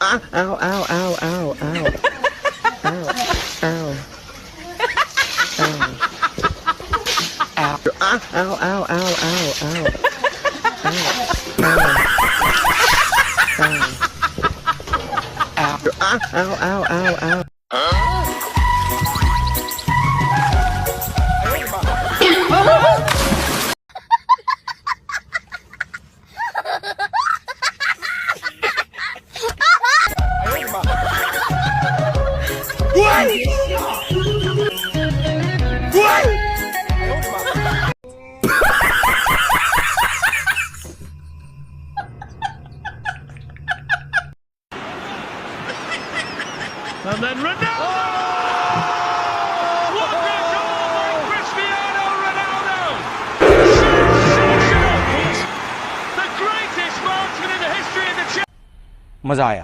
Ow, ow, ow, ow, ow, ow. Ow, ow. Ow. Ow, ow, ow, ow, ow, ow. Ow, ow, ow, ow. And then Ronaldo! What a goal by Cristiano Ronaldo! Sensational! The greatest marksman in the history of the मजा आया।